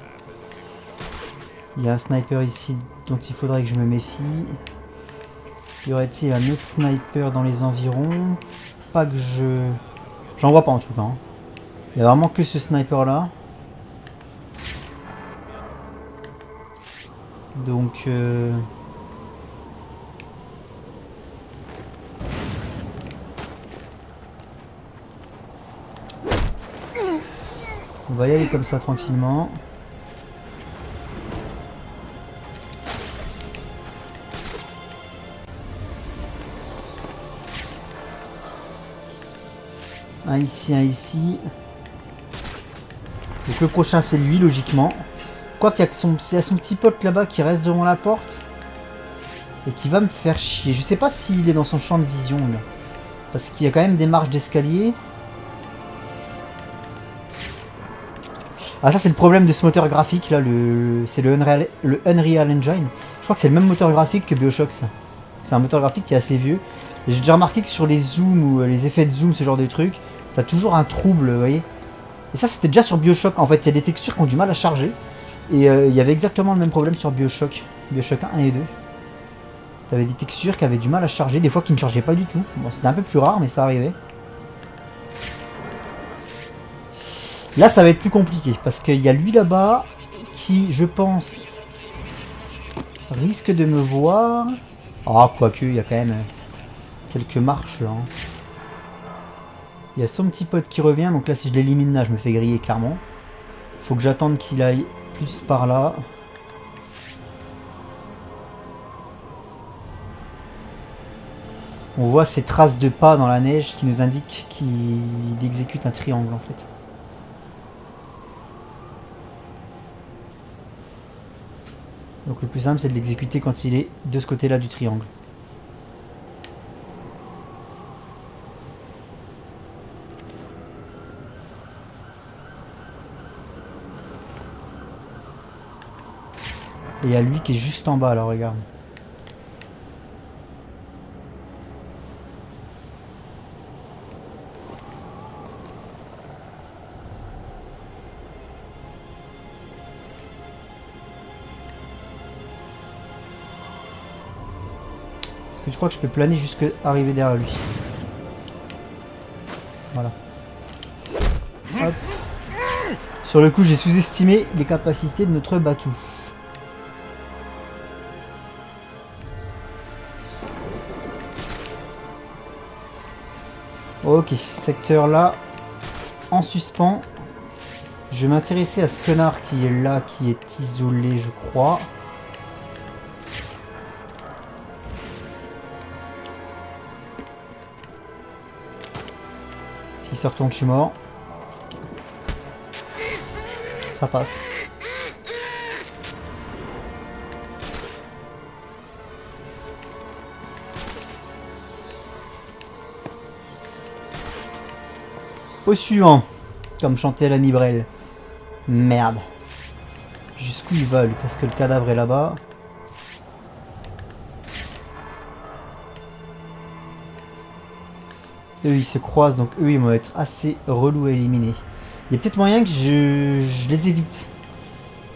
Il y a un sniper ici dont il faudrait que je me méfie. Y aurait-il un autre sniper dans les environs? Pas que je... J'en vois pas en tout cas. Hein. Il y a vraiment que ce sniper là. Donc... on va y aller comme ça tranquillement. Un ici, un ici. Donc le prochain c'est lui logiquement. Quoi qu'il y a son petit pote là-bas qui reste devant la porte. Et qui va me faire chier. Je sais pas s'il est dans son champ de vision là. Parce qu'il y a quand même des marches d'escalier. Ah ça c'est le problème de ce moteur graphique là. C'est le Unreal Engine. Je crois que c'est le même moteur graphique que BioShock ça. C'est un moteur graphique qui est assez vieux. J'ai déjà remarqué que sur les zooms ou les effets de zoom, ce genre de truc, t'as toujours un trouble, vous voyez. Et ça, c'était déjà sur BioShock. En fait, il y a des textures qui ont du mal à charger. Et il y avait exactement le même problème sur BioShock. BioShock 1 et 2. T'avais des textures qui avaient du mal à charger, des fois qui ne chargeaient pas du tout. Bon, c'était un peu plus rare, mais ça arrivait. Là, ça va être plus compliqué, parce qu'il y a lui là-bas, qui, je pense, risque de me voir. Ah, quoique, il y a quand même quelques marches là. Il y a son petit pote qui revient, donc là si je l'élimine là je me fais griller clairement. Faut que j'attende qu'il aille plus par là. On voit ces traces de pas dans la neige qui nous indiquent qu'il exécute un triangle en fait. Donc le plus simple c'est de l'exécuter quand il est de ce côté-là du triangle. Et il y a lui qui est juste en bas là, regarde. Est-ce que tu crois que je peux planer jusqu'à arriver derrière lui? Voilà. Hop. Sur le coup, j'ai sous-estimé les capacités de notre Batou. Ok, secteur là, en suspens. Je vais m'intéresser à ce connard qui est là, qui est isolé, je crois. S'il se retourne, je suis mort. Ça passe. Au suivant, comme chantait l'ami Brel. Merde. Jusqu'où il va lui, parce que le cadavre est là-bas. Eux ils se croisent, donc eux ils vont être assez relous à éliminer. Il y a peut-être moyen que je les évite.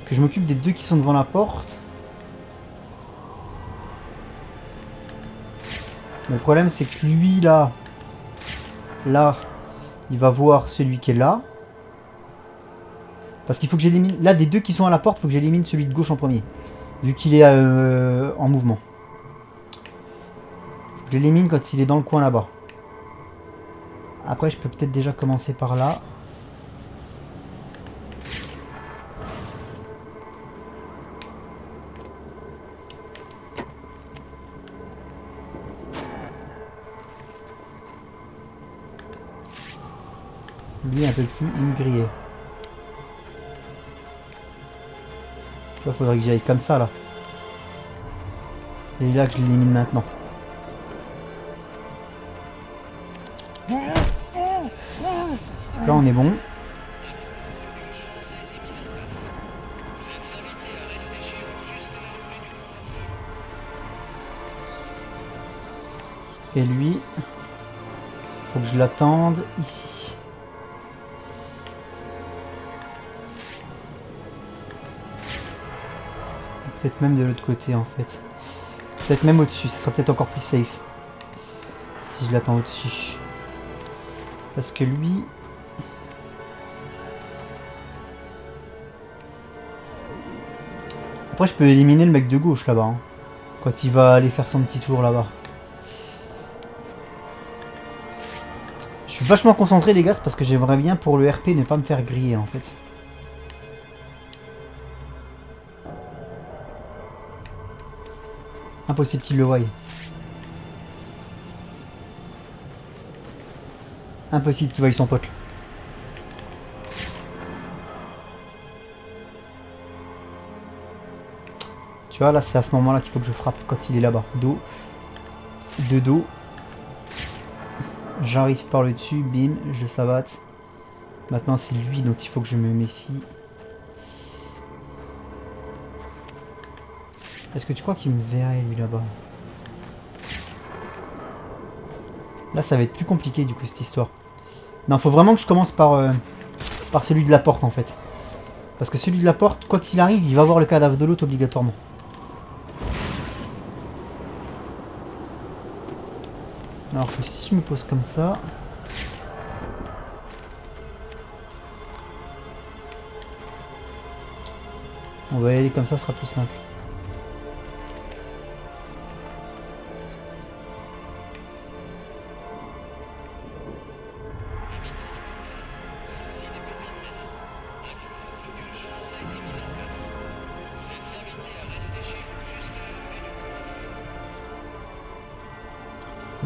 Que je m'occupe des deux qui sont devant la porte. Mais le problème c'est que lui là, il va voir celui qui est là. Parce qu'il faut que j'élimine... Là, des deux qui sont à la porte, il faut que j'élimine celui de gauche en premier. Vu qu'il est en mouvement. Faut que j'élimine quand il est dans le coin là-bas. Après, je peux peut-être déjà commencer par là. Lui un peu plus, il me grillait. Il faudrait que j'y aille comme ça là. Et là que je l'élimine maintenant. Là on est bon. Et lui, faut que je l'attende ici. Peut-être même de l'autre côté en fait. Peut-être même au-dessus, ça sera peut-être encore plus safe. Si je l'attends au-dessus. Parce que lui... Après je peux éliminer le mec de gauche là-bas. Hein, quand il va aller faire son petit tour là-bas. Je suis vachement concentré les gars, parce que j'aimerais bien pour le RP ne pas me faire griller en fait. Impossible qu'il le voie. Impossible qu'il voie son pote. Tu vois, là, c'est à ce moment-là qu'il faut que je frappe quand il est là-bas. Dos. De dos. J'arrive par le dessus, bim, je savate. Maintenant, c'est lui dont il faut que je me méfie. Est-ce que tu crois qu'il me verrait lui là-bas? Là ça va être plus compliqué du coup cette histoire. Non, faut vraiment que je commence par celui de la porte en fait. Parce que celui de la porte, quoi qu'il arrive, il va voir le cadavre de l'autre obligatoirement. Alors que si je me pose comme ça... On va y aller comme ça, ce sera plus simple.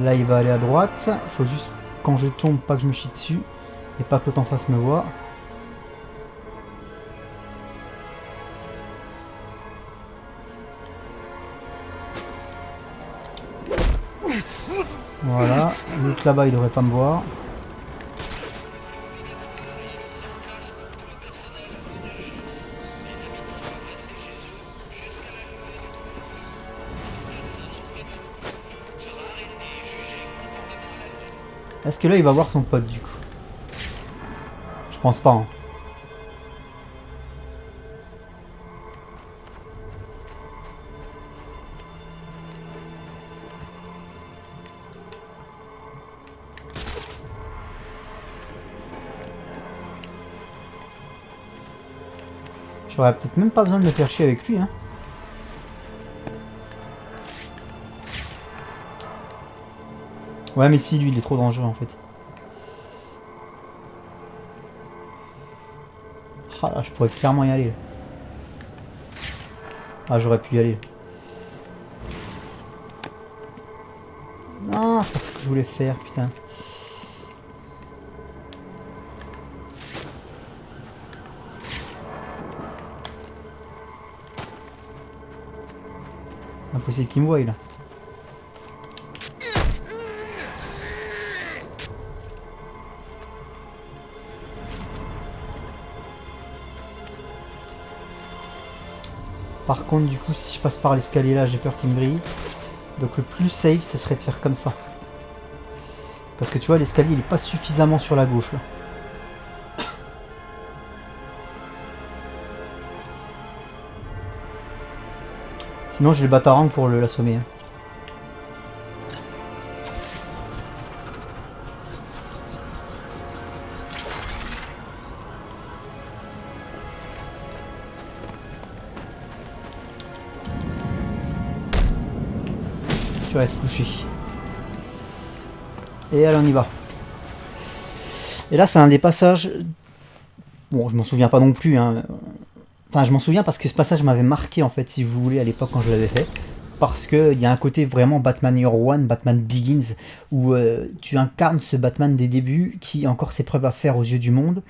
Là il va aller à droite. Faut juste quand je tombe pas que je me chie dessus. Et pas que l'autre en face me voit. Voilà. L'autre là-bas il devrait pas me voir. Est-ce que là il va voir son pote du coup? Je pense pas. Hein. J'aurais peut-être même pas besoin de me faire chier avec lui. Hein. Ouais mais si lui il est trop dangereux en fait. Ah là je pourrais clairement y aller. Ah j'aurais pu y aller. Non c'est pas ce que je voulais faire putain. Impossible qu'il me voie là. Par contre du coup si je passe par l'escalier là j'ai peur qu'il me grille. Donc le plus safe ce serait de faire comme ça. Parce que tu vois l'escalier il est pas suffisamment sur la gauche là. Sinon j'ai le batarang pour l'assommer. Hein. Tu restes couché. Et allez on y va. Et là c'est un des passages... Bon je m'en souviens pas non plus. Hein. Enfin je m'en souviens parce que ce passage m'avait marqué en fait si vous voulez à l'époque quand je l'avais fait. Parce qu'il y a un côté vraiment Batman Year One, Batman Begins, où tu incarnes ce Batman des débuts qui a encore ses preuves à faire aux yeux du monde.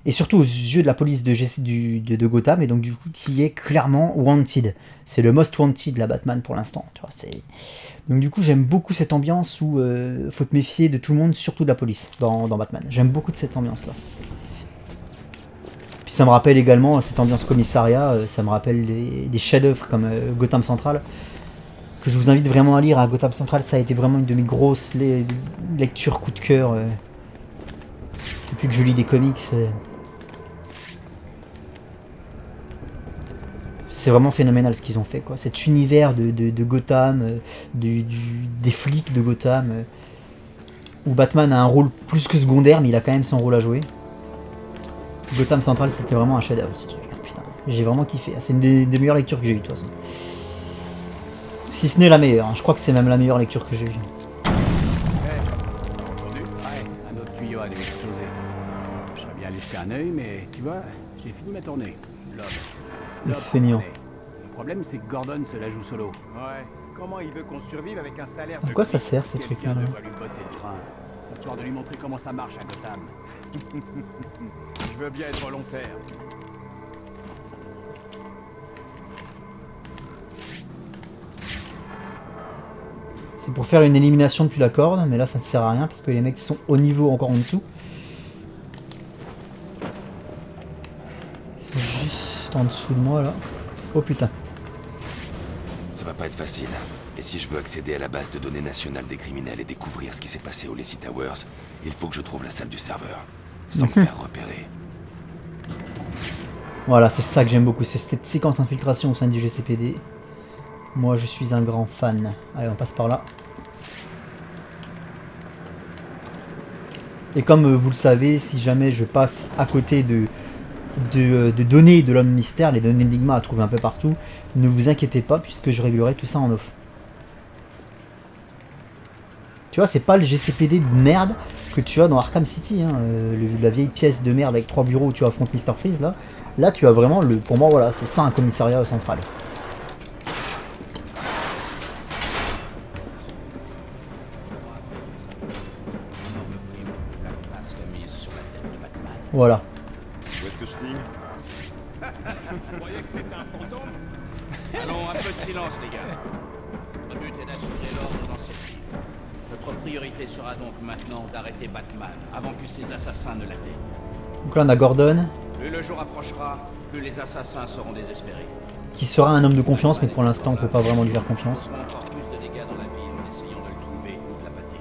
Et surtout aux yeux de la police de Gotham, et donc du coup qui est clairement wanted. C'est le most wanted la Batman pour l'instant. Donc du coup j'aime beaucoup cette ambiance où faut te méfier de tout le monde, surtout de la police dans Batman. J'aime beaucoup de cette ambiance là. Puis ça me rappelle également cette ambiance commissariat, ça me rappelle des chefs-d'œuvre comme Gotham Central, que je vous invite vraiment à lire. À Gotham Central ça a été vraiment une de mes grosses lectures coup de cœur. Depuis que je lis des comics. C'est vraiment phénoménal ce qu'ils ont fait, quoi. Cet univers de Gotham, des flics de Gotham, où Batman a un rôle plus que secondaire, mais il a quand même son rôle à jouer. Gotham Central, c'était vraiment un chef-d'œuvre ce truc. Putain, j'ai vraiment kiffé. C'est une des meilleures lectures que j'ai eues de toute façon. Si ce n'est la meilleure, hein. Je crois que c'est même la meilleure lecture que j'ai eue. Un autre tuyau a dû exploser. Je serais bien allé jeter un œil, mais tu vois, j'ai fini ma tournée. Le feignant. Le problème, c'est que Gordon se la joue solo. Ouais, comment il veut qu'on survive avec un salaire de... À quoi ça sert ces trucs-là? Devrait lui botter le train, histoire de lui montrer comment ça marche à Gotham. Je veux bien être volontaire. C'est pour faire une élimination depuis la corde, mais là ça ne sert à rien parce que les mecs sont au niveau encore en dessous. Ils sont juste en dessous de moi là. Oh putain. Ça va pas être facile. Et si je veux accéder à la base de données nationale des criminels et découvrir ce qui s'est passé au Lacey Towers, il faut que je trouve la salle du serveur, sans me faire repérer. Voilà, c'est ça que j'aime beaucoup, c'est cette séquence infiltration au sein du GCPD. Moi je suis un grand fan. Allez, on passe par là. Et comme vous le savez, si jamais je passe à côté de données de l'homme mystère, les données d'Enigma à trouver un peu partout, ne vous inquiétez pas puisque je réglerai tout ça en off. Tu vois, c'est pas le GCPD de merde que tu as dans Arkham City, hein, la vieille pièce de merde avec 3 bureaux où tu affrontes Mr. Freeze là. Là tu as vraiment le... Pour moi voilà, c'est ça un commissariat central. Voilà. Où est-ce que je signe? Vous croyez que c'est un fantôme? Allons, un peu de silence, les gars. Notre but est d'assurer l'ordre dans cette ville. Notre priorité sera donc maintenant d'arrêter Batman avant que ses assassins ne l'atteignent. Donc là on a Gordon, Plus le jour approchera, plus les assassins seront désespérés. qui sera un homme de confiance, mais pour l'instant on peut pas vraiment lui faire confiance. Nous ferons encore plus de dégâts dans la ville en essayant de le trouver ou de l'appâter.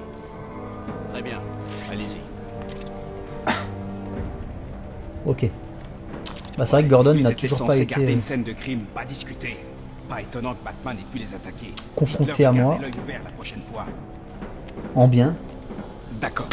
Très bien, allez-y. Ok. Bah c'est vrai que Gordon Lui, n'a c'était toujours pas censé été garder une scène de crime, pas discuter. Pas étonnant que Batman ait pu les attaquer. confronté Dites-leur à de moi, garder l'œil ouvert la prochaine fois. en bien. D'accord.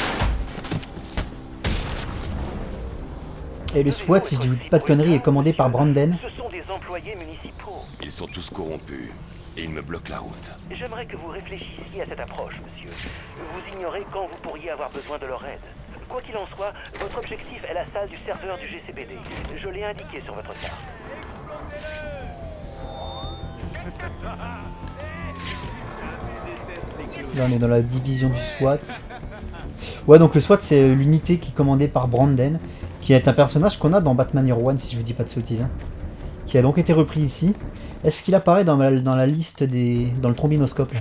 Et le SWAT, si je ne dis pas de conneries, est commandé par Brandon. Ce sont des employés municipaux. Ils sont tous corrompus. Et ils me bloquent la route. J'aimerais que vous réfléchissiez à cette approche, monsieur. Vous ignorez quand vous pourriez avoir besoin de leur aide. Quoi qu'il en soit, votre objectif est la salle du serveur du GCPD. Je l'ai indiqué sur votre carte. Là on est dans la division du SWAT. Ouais, donc le SWAT c'est l'unité qui est commandée par Brandon, qui est un personnage qu'on a dans Batman Year One, si je vous dis pas de sottises, hein, qui a donc été repris ici. Est-ce qu'il apparaît dans la liste des... dans le trombinoscope là?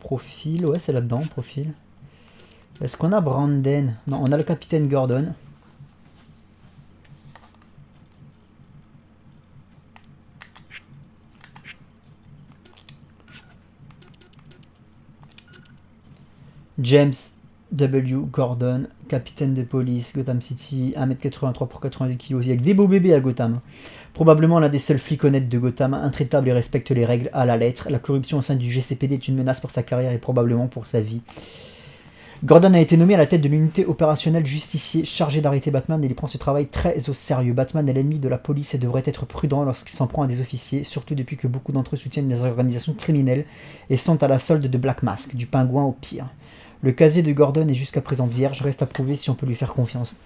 Profil, ouais c'est là-dedans, profil. Est-ce qu'on a Brandon? Non, on a le capitaine Gordon. James W. Gordon, capitaine de police, Gotham City, 1m83 pour 90 kg. Il y a que des beaux bébés à Gotham. Probablement l'un des seuls flics honnêtes de Gotham, intraitable et respecte les règles à la lettre. La corruption au sein du GCPD est une menace pour sa carrière et probablement pour sa vie. Gordon a été nommé à la tête de l'unité opérationnelle justicier chargée d'arrêter Batman et il prend ce travail très au sérieux. Batman est l'ennemi de la police et devrait être prudent lorsqu'il s'en prend à des officiers, surtout depuis que beaucoup d'entre eux soutiennent les organisations criminelles et sont à la solde de Black Mask, du pingouin au pire. Le casier de Gordon est jusqu'à présent vierge, reste à prouver si on peut lui faire confiance.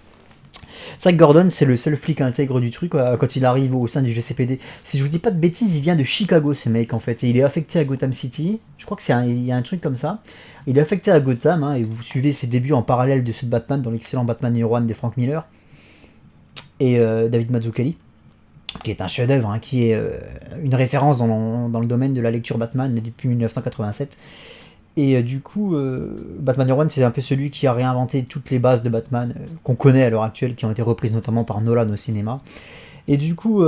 C'est vrai que Gordon, c'est le seul flic intègre du truc quand il arrive au sein du GCPD. Si je vous dis pas de bêtises, il vient de Chicago ce mec en fait. Et il est affecté à Gotham City. Je crois qu'il y a un truc comme ça. Il est affecté à Gotham hein, et vous suivez ses débuts en parallèle de ceux de Batman dans l'excellent Batman Year One de Frank Miller et David Mazzucchelli, qui est un chef-d'œuvre, hein, qui est une référence dans le domaine de la lecture Batman depuis 1987. Et du coup, Batman Year One, c'est un peu celui qui a réinventé toutes les bases de Batman qu'on connaît à l'heure actuelle, qui ont été reprises notamment par Nolan au cinéma. Et du coup,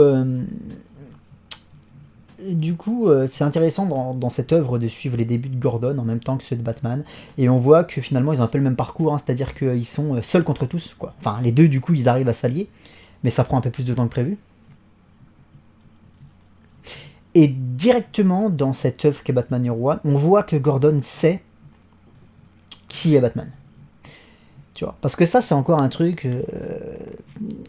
c'est intéressant dans cette œuvre de suivre les débuts de Gordon en même temps que ceux de Batman. Et on voit que finalement, ils ont un peu le même parcours, hein, c'est-à-dire qu'ils sont seuls contre tous, quoi. Enfin, les deux, du coup, ils arrivent à s'allier, mais ça prend un peu plus de temps que prévu. Et directement dans cette œuvre qu'est Batman Year One, on voit que Gordon sait qui est Batman. Tu vois, parce que ça, c'est encore un truc,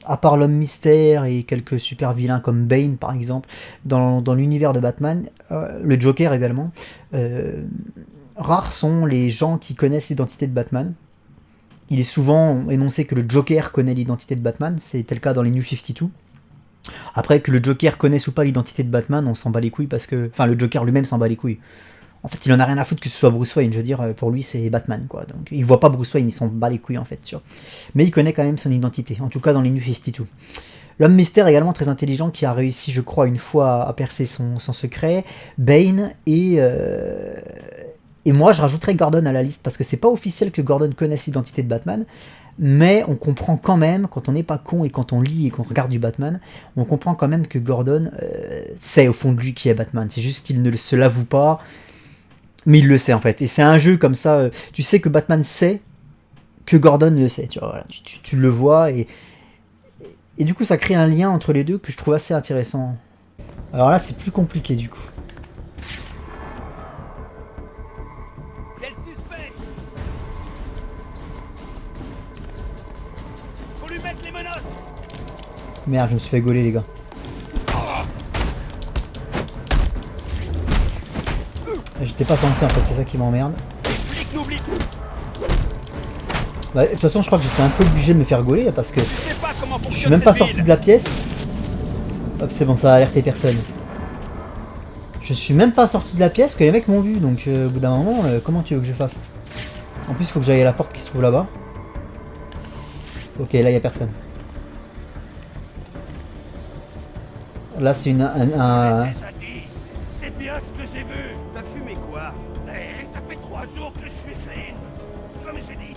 à part l'homme mystère et quelques super vilains comme Bane par exemple, dans l'univers de Batman, le Joker également, rares sont les gens qui connaissent l'identité de Batman. Il est souvent énoncé que le Joker connaît l'identité de Batman, c'était le cas dans les New 52. Après, que le Joker connaisse ou pas l'identité de Batman, on s'en bat les couilles parce que... Enfin, le Joker lui-même s'en bat les couilles. En fait, il en a rien à foutre que ce soit Bruce Wayne, je veux dire, pour lui c'est Batman, quoi. Donc, il voit pas Bruce Wayne, il s'en bat les couilles, en fait, tu vois. Mais il connaît quand même son identité, en tout cas dans les New 52. L'homme mystère également très intelligent qui a réussi, je crois, une fois à percer son secret. Bane et moi, je rajouterais Gordon à la liste parce que c'est pas officiel que Gordon connaisse l'identité de Batman. Mais on comprend quand même, quand on n'est pas con et quand on lit et qu'on regarde du Batman, on comprend quand même que Gordon sait au fond de lui qui est Batman. C'est juste qu'il ne se l'avoue pas, mais il le sait en fait. Et c'est un jeu comme ça, tu sais que Batman sait que Gordon le sait. Tu vois, voilà, tu le vois et du coup ça crée un lien entre les deux que je trouve assez intéressant. Alors là c'est plus compliqué du coup. Merde, je me suis fait gauler les gars. J'étais pas censé en fait, c'est ça qui m'emmerde. Bah, de toute façon je crois que j'étais un peu obligé de me faire gauler parce que je suis même pas sorti de la pièce. Hop, c'est bon, ça a alerté personne. Je suis même pas sorti de la pièce que les mecs m'ont vu, donc au bout d'un moment, comment tu veux que je fasse? En plus, il faut que j'aille à la porte qui se trouve là-bas. Ok, là, il y a personne. Là, c'est C'est bien ce que j'ai vu. T'as fumé quoi? Ça fait 3 jours que je suis clean. Comme j'ai dit,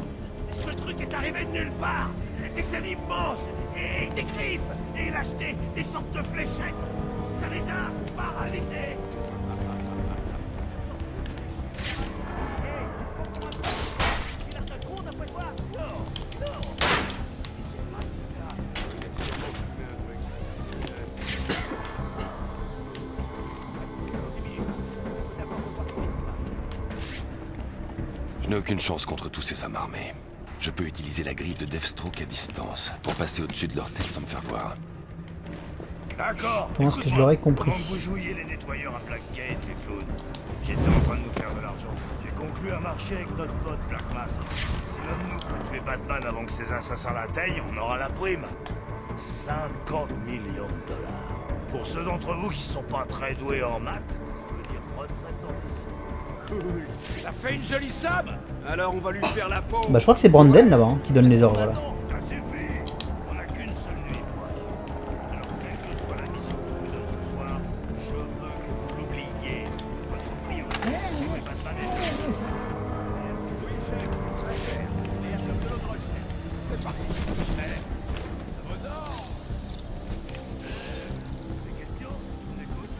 ce truc est arrivé de nulle part. Des ailes immenses, et des griffes, et il a acheté des sortes de fléchettes. Ça les a paralysés. Je n'ai aucune chance contre tous ces hommes armés. Je peux utiliser la griffe de Deathstroke à distance pour passer au-dessus de leur tête sans me faire voir. D'accord. Je pense que je l'aurais compris. Pendant que vous jouiez les nettoyeurs à Blackgate, les clowns, j'étais en train de nous faire de l'argent. J'ai conclu un marché avec notre pote Black Mask. Si l'un de nous peut tuer Batman avant que ses assassins l'atteignent, on aura la prime. 50 millions de dollars. Pour ceux d'entre vous qui sont pas très doués en maths, ça veut dire retraite en Cool. Ça fait une jolie somme. Alors on va lui faire la peau. Bah je crois que c'est Brandon là-bas hein, qui donne les ordres là. Ça suffit. On n'a qu'une seule nuit pour agir. Alors quelle que soit la mission qu'on vous donne ce soir, je veux que vous l'oubliez. Votre priorité, c'est Batman et oui, chef. Très clair. Et à l'heure de l'autre chef. C'est parti. Chef. Vos ordres. Des questions? On écoute.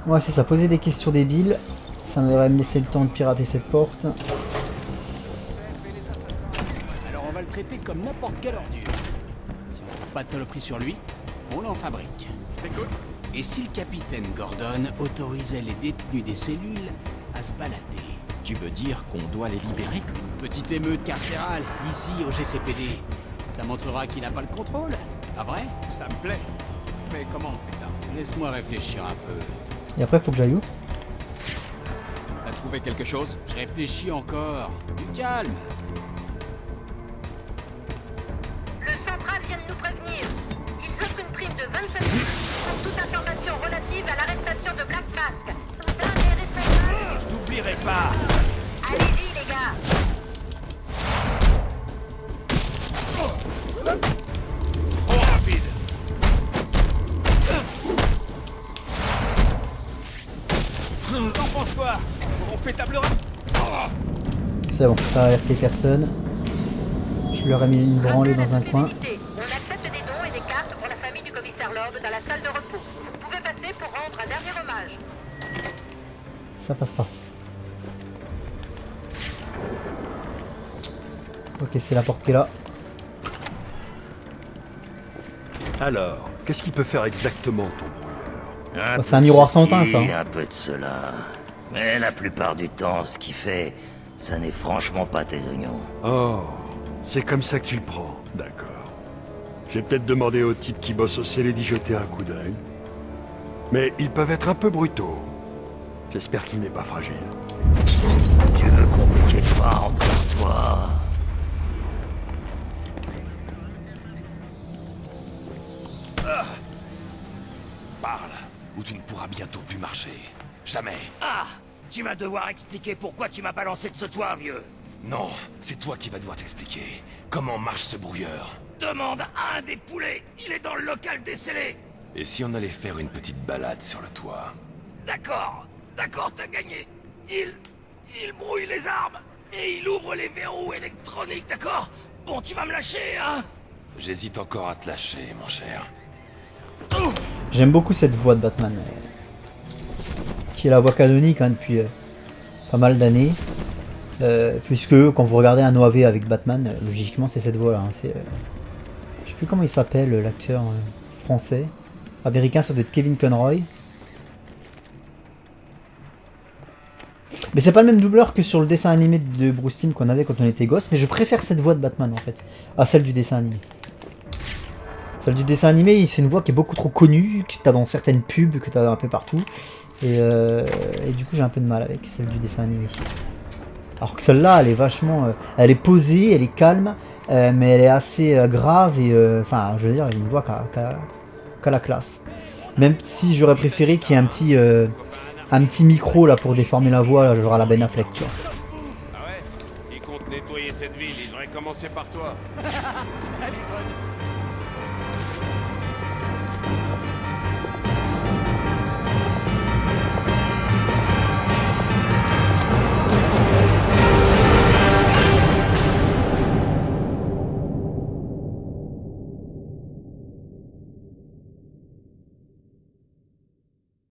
Ouais c'est ça, poser des questions débiles. Ça m'aurait me laisser le temps de pirater cette porte. Alors on va le traiter comme n'importe quelle ordure. Si on trouve pas de saloperie sur lui, on l'en fabrique. Et si le capitaine Gordon autorisait les détenus des cellules à se balader, tu veux dire qu'on doit les libérer? Petite émeute carcérale, ici au GCPD. Ça montrera qu'il n'a pas le contrôle, pas vrai? Ça me plaît. Mais comment, putain? Laisse-moi réfléchir un peu. Et après faut que j'aille où? T'as trouvé quelque chose? Je réfléchis encore. Du calme. Le central vient de nous prévenir. Ils offrent une prime de 27 000 pour toute information relative à l'arrestation de Black Mask. Soudain et respectueux. Je t'oublierai pas. Allez-y, les gars. Trop rapide. T'en penses quoi? On fait table rase. C'est bon, ça a alerté personne. Je leur ai mis une branlée dans un coin. On accepte des dons et des cartes pour la famille du commissaire Lord dans la salle de repos. Vous pouvez passer pour rendre un dernier hommage. Ça passe pas. Ok, c'est la porte qui est là. Alors, qu'est-ce qu'il peut faire exactement ton brouilleur? C'est un miroir sans teint ça. Un peu de cela. Mais la plupart du temps, ce qu'il fait, ça n'est franchement pas tes oignons. Oh, c'est comme ça que tu le prends. D'accord. J'ai peut-être demandé au type qui bosse au ciel d'y jeter un coup d'œil. Mais ils peuvent être un peu brutaux. J'espère qu'il n'est pas fragile. Tu veux compliquer pas encore toi? Parle, ou tu ne pourras bientôt plus marcher. Jamais. Ah! Tu vas devoir expliquer pourquoi tu m'as balancé de ce toit, vieux. Non, c'est toi qui vas devoir t'expliquer. Comment marche ce brouilleur? Demande à un des poulets. Il est dans le local décelé. Et si on allait faire une petite balade sur le toit? D'accord. D'accord, t'as gagné. Il brouille les armes. Et il ouvre les verrous électroniques, d'accord? Bon, tu vas me lâcher, hein? J'hésite encore à te lâcher, mon cher. J'aime beaucoup cette voix de Batman. Qui est la voix canonique hein, depuis pas mal d'années. Puisque quand vous regardez un OAV avec Batman, logiquement c'est cette voix là. Hein, je sais plus comment il s'appelle l'acteur français. Américain, ça doit être Kevin Conroy. Mais c'est pas le même doubleur que sur le dessin animé de Bruce Timm qu'on avait quand on était gosse. Mais je préfère cette voix de Batman en fait à celle du dessin animé. Celle du dessin animé, c'est une voix qui est beaucoup trop connue, que t'as dans certaines pubs, que t'as un peu partout. Et du coup j'ai un peu de mal avec celle du dessin animé. Alors que celle-là, elle est vachement... elle est posée, elle est calme, mais elle est assez grave et... Enfin, je veux dire, une voix qui a la classe. Même si j'aurais préféré qu'il y ait un petit micro là pour déformer la voix, là, genre à la Ben Affleck, tu vois. Ah ouais? Ils comptent nettoyer cette ville, ils auraient commencé par toi. Elle est bonne.